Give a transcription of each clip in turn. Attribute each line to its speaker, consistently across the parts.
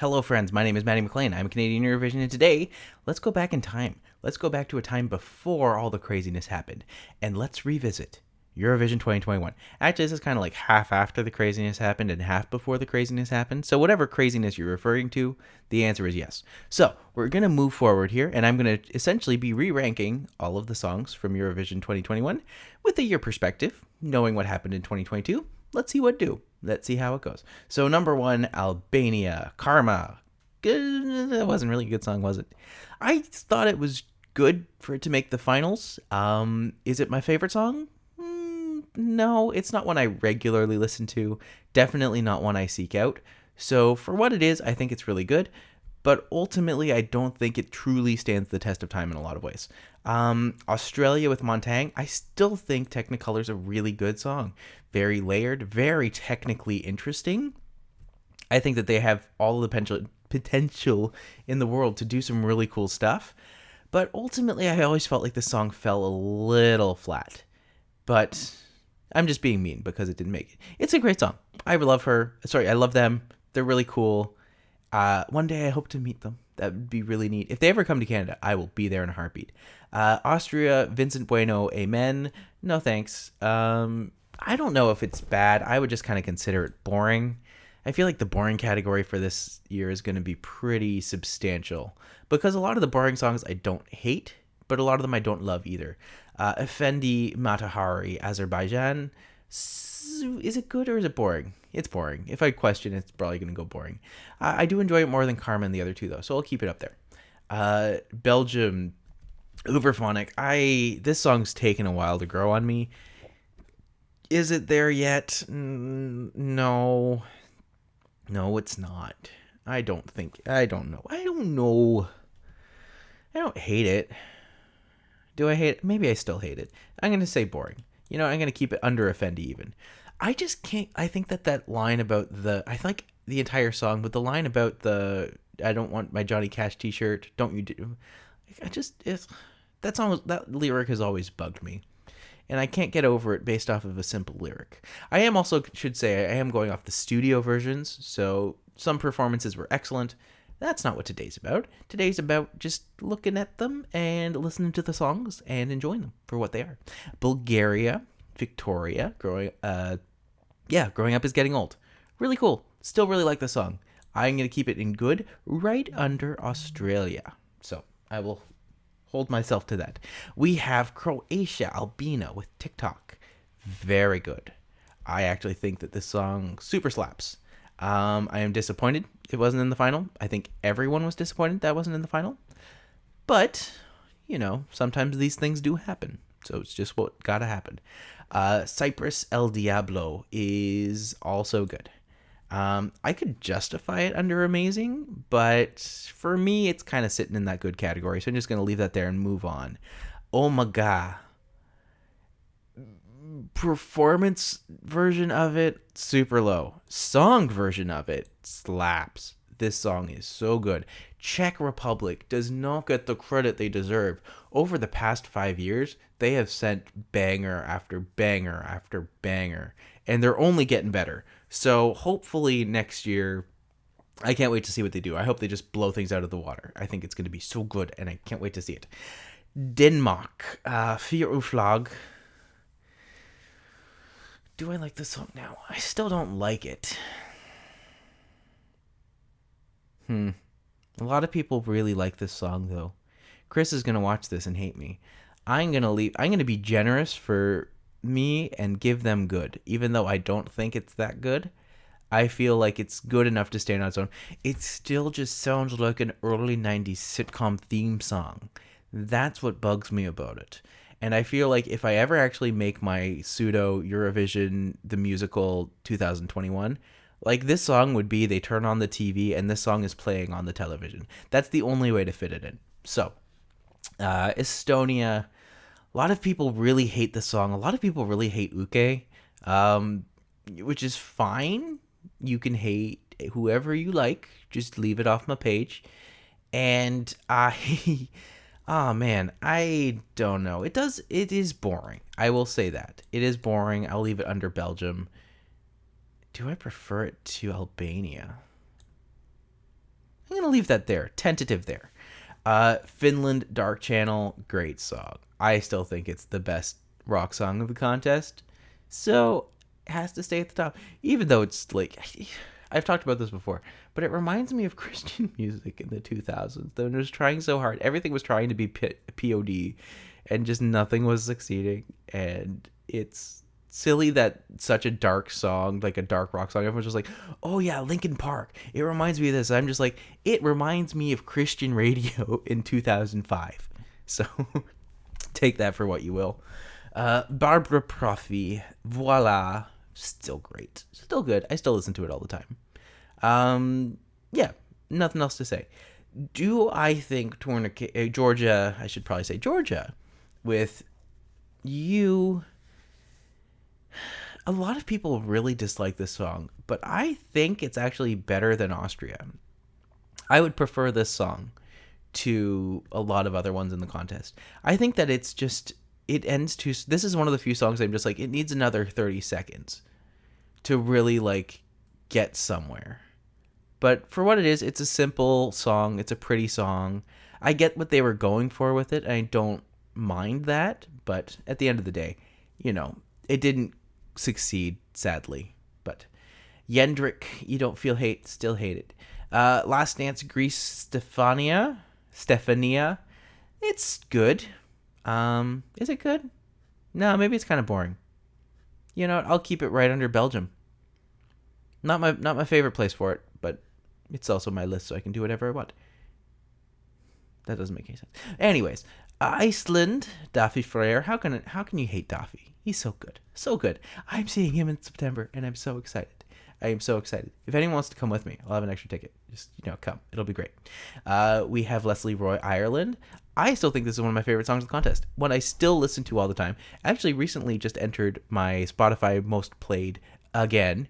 Speaker 1: Hello, friends. My name is Matti McLean. I'm Canadian Eurovision, and today, let's go back in time. Let's go back to a time before all the craziness happened, and let's revisit Eurovision 2021. Actually, this is kind of like half after the craziness happened and half before the craziness happened. So, whatever craziness you're referring to, the answer is yes. So, we're going to move forward here, and I'm going to essentially be re ranking all of the songs from Eurovision 2021 with a year perspective, knowing what happened in 2022. Let's see what do. Let's see how it goes. So number one, Albania, Karma. That wasn't really a good song, was it? I thought it was good for it to make the finals. Is it my favorite song? No, it's not one I regularly listen to. Definitely not one I seek out. So for what it is, I think it's really good. But ultimately, I don't think it truly stands the test of time in a lot of ways. Australia with Montang, I still think Technicolor's a really good song. Very layered, very technically interesting. I think that they have all the potential in the world to do some really cool stuff. But ultimately, I always felt like the song fell a little flat. But I'm just being mean because it didn't make it. It's a great song. I love her. Sorry, I love them. They're really cool. One day I hope to meet them. That would be really neat. If they ever come to Canada, I will be there in a heartbeat. Austria, Vincent Bueno, Amen. No thanks. I don't know if it's bad. I would just kind of consider it boring. I feel like the boring category for this year is going to be pretty substantial because a lot of the boring songs I don't hate, but a lot of them I don't love either. Effendi Matahari, Azerbaijan. Is it good or is it boring? It's boring. If I question it, it's probably going to go boring. I do enjoy it more than Karma and the other two, though, so I'll keep it up there. Belgium, Uberphonic. This song's taken a while to grow on me. Is it there yet? No. No, it's not. I don't know. I don't hate it. Do I hate it? Maybe I still hate it. I'm going to say boring. I'm going to keep it under Effendi even. I just can't. I think that line about I like the entire song, but the line about I don't want my Johnny Cash t-shirt, don't you do? That lyric has always bugged me. And I can't get over it based off of a simple lyric. I am also, should say, I am going off the studio versions, so some performances were excellent. That's not what today's about. Today's about just looking at them and listening to the songs and enjoying them for what they are. Bulgaria, Victoria, growing up is getting old. Really cool. Still really like the song. I'm going to keep it in good right under Australia. So I will hold myself to that. We have Croatia, Albina with TikTok. Very good. I actually think that this song super slaps. I am disappointed it wasn't in the final. I think everyone was disappointed that wasn't in the final. But, sometimes these things do happen. So it's just what gotta happen. Cyprus El Diablo is also good. I could justify it under amazing, but for me, it's kind of sitting in that good category. So I'm just going to leave that there and move on. Oh my God. Performance version of it, super low. Song version of it, slaps. This song is so good. Czech Republic does not get the credit they deserve. Over the past 5 years, they have sent banger after banger after banger, and they're only getting better. So hopefully next year, I can't wait to see what they do. I hope they just blow things out of the water. I think it's going to be so good, and I can't wait to see it. Denmark, Vier Uflag. Do I like this song now? I still don't like it. A lot of people really like this song, though. Chris is going to watch this and hate me. I'm going to be generous for me and give them good, even though I don't think it's that good. I feel like it's good enough to stand on its own. It still just sounds like an early 90s sitcom theme song. That's what bugs me about it. And I feel like if I ever actually make my pseudo Eurovision the musical 2021, like this song would be they turn on the TV and this song is playing on the television. That's the only way to fit it in. So, Estonia. A lot of people really hate the song. A lot of people really hate Uke, which is fine. You can hate whoever you like. Just leave it off my page. And oh man, I don't know. It is boring. I will say that. It is boring. I'll leave it under Belgium. Do I prefer it to Albania? I'm going to leave that there. Tentative there. Finland, Dark Channel, great song. I still think it's the best rock song of the contest. So, it has to stay at the top. Even though it's like, I've talked about this before, but it reminds me of Christian music in the 2000s. They were just trying so hard. Everything was trying to be POD, and just nothing was succeeding. And it's silly that such a dark song, like a dark rock song, everyone's just like, oh yeah, Linkin Park, it reminds me of this. I'm just like, it reminds me of Christian radio in 2005. So take that for what you will. Barbara Profi, voila, still great, still good. I still listen to it all the time. Yeah, nothing else to say. Do I think Georgia, I should probably say Georgia, with you, a lot of people really dislike this song, but I think it's actually better than Austria. I would prefer this song to a lot of other ones in the contest. I think that it's just, it ends too, this is one of the few songs I'm just like, it needs another 30 seconds to really like get somewhere. But for what it is, it's a simple song. It's a pretty song. I get what they were going for with it. And I don't mind that. But at the end of the day, it didn't succeed, sadly. But Yendrik, You Don't Feel Hate, still hate it. Last Dance, Greece, Stefania. It's good. Is it good? No, maybe it's kind of boring. You know what? I'll keep it right under Belgium. Not my favorite place for it, but it's also my list, so I can do whatever I want. That doesn't make any sense. Anyways, Iceland, Daffy Freyr. How can you hate Daffy? He's so good. So good. I'm seeing him in September, and I'm so excited. I am so excited. If anyone wants to come with me, I'll have an extra ticket. Just, come. It'll be great. We have Leslie Roy, Ireland. I still think this is one of my favorite songs of the contest. One I still listen to all the time. Actually, recently just entered my Spotify most played again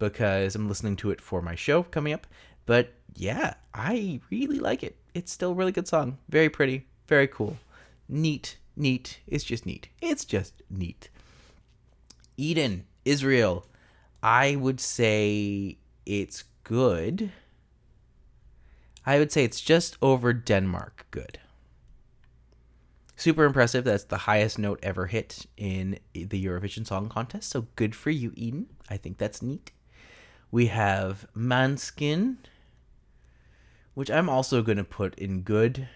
Speaker 1: because I'm listening to it for my show coming up. But yeah, I really like it. It's still a really good song. Very pretty. Very cool. Neat. It's just neat. Eden, Israel. I would say it's good. I would say it's just over Denmark good. Super impressive. That's the highest note ever hit in the Eurovision Song Contest. So good for you, Eden. I think that's neat. We have Manskin, which I'm also going to put in good.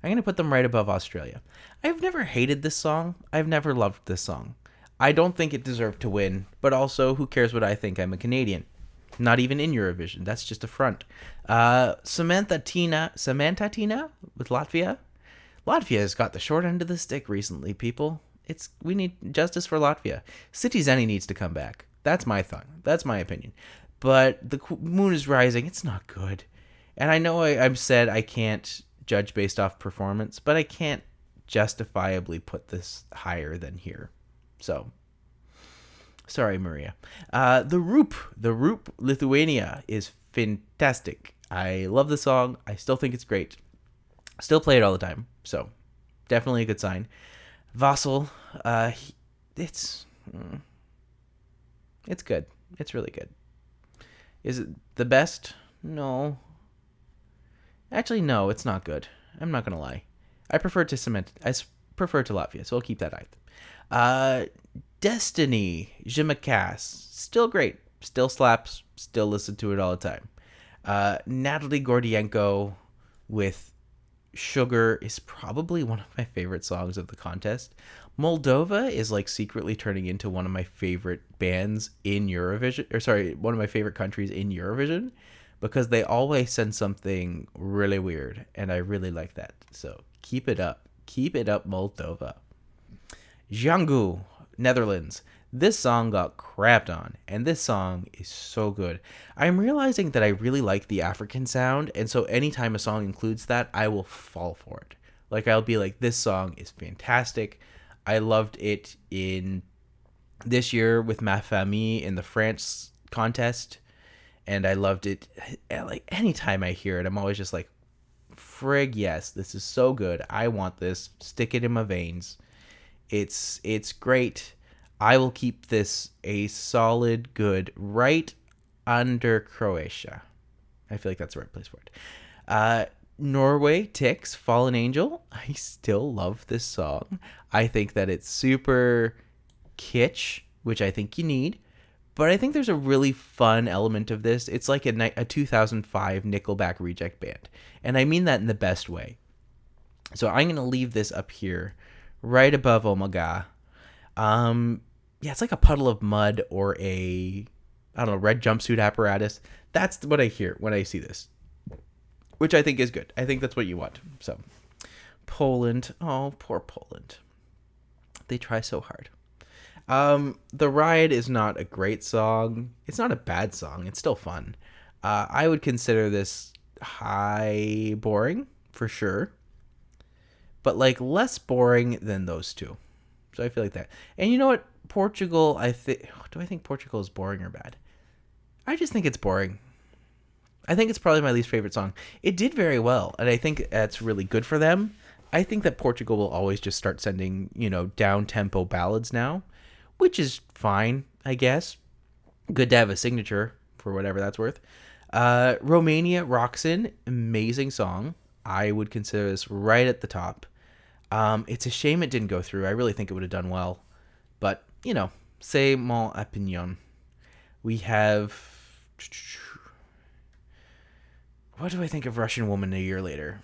Speaker 1: I'm going to put them right above Australia. I've never hated this song. I've never loved this song. I don't think it deserved to win, but also, who cares what I think? I'm a Canadian. Not even in Eurovision. That's just a front. Samantha Tina with Latvia. Latvia has got the short end of the stick recently, people. We need justice for Latvia. City Zeni needs to come back. That's my thought. That's my opinion. But the moon is rising. It's not good. And I know I've said I can't judge based off performance, but I can't justifiably put this higher than here. So, sorry, Maria. The Roop, Lithuania is fantastic. I love the song. I still think it's great. Still play it all the time. So, definitely a good sign. Vassal, it's good. It's really good. Is it the best? No. Actually, no, it's not good. I'm not gonna lie. I prefer to Latvia, so I'll keep that either. Destiny, Je me casse, still great, still slaps, still listen to it all the time. Natalie Gordienko with Sugar is probably one of my favorite songs of the contest. Moldova is like secretly turning into one of my favorite bands in Eurovision, one of my favorite countries in Eurovision, because they always send something really weird, and I really like that. So keep it up, Moldova. Django, Netherlands. This song got crapped on, and this song is so good. I'm realizing that I really like the African sound, and so anytime a song includes that, I will fall for it. Like, I'll be like, this song is fantastic. I loved it in this year with Ma Famille in the France contest, and I loved it. Like, anytime I hear it, I'm always just like, frig, yes, this is so good. I want this. Stick it in my veins. It's great. I will keep this a solid good right under Croatia. I feel like that's the right place for it. Uh, Norway Tix Fallen Angel. I still love this song. I think that it's super kitsch, which I think you need. But I think there's a really fun element of this. It's like a 2005 Nickelback reject band. And I mean that in the best way. So I'm going to leave this up here, right above Oh My God. Yeah, it's like a puddle of mud or I don't know, red jumpsuit apparatus. That's what I hear when I see this, which I think is good. I think that's what you want. So, Poland. Oh, poor Poland. They try so hard. The Ride is not a great song. It's not a bad song. It's still fun. I would consider this high boring for sure, but like less boring than those two. So I feel like that. And you know what? Portugal, I think. Do I think Portugal is boring or bad? I just think it's boring. I think it's probably my least favorite song. It did very well, and I think that's really good for them. I think that Portugal will always just start sending, down tempo ballads now, which is fine, I guess. Good to have a signature for whatever that's worth. Romania Roxin, amazing song. I would consider this right at the top. It's a shame it didn't go through. I really think it would have done well. But, c'est mon opinion. We have... What do I think of Russian Woman a year later?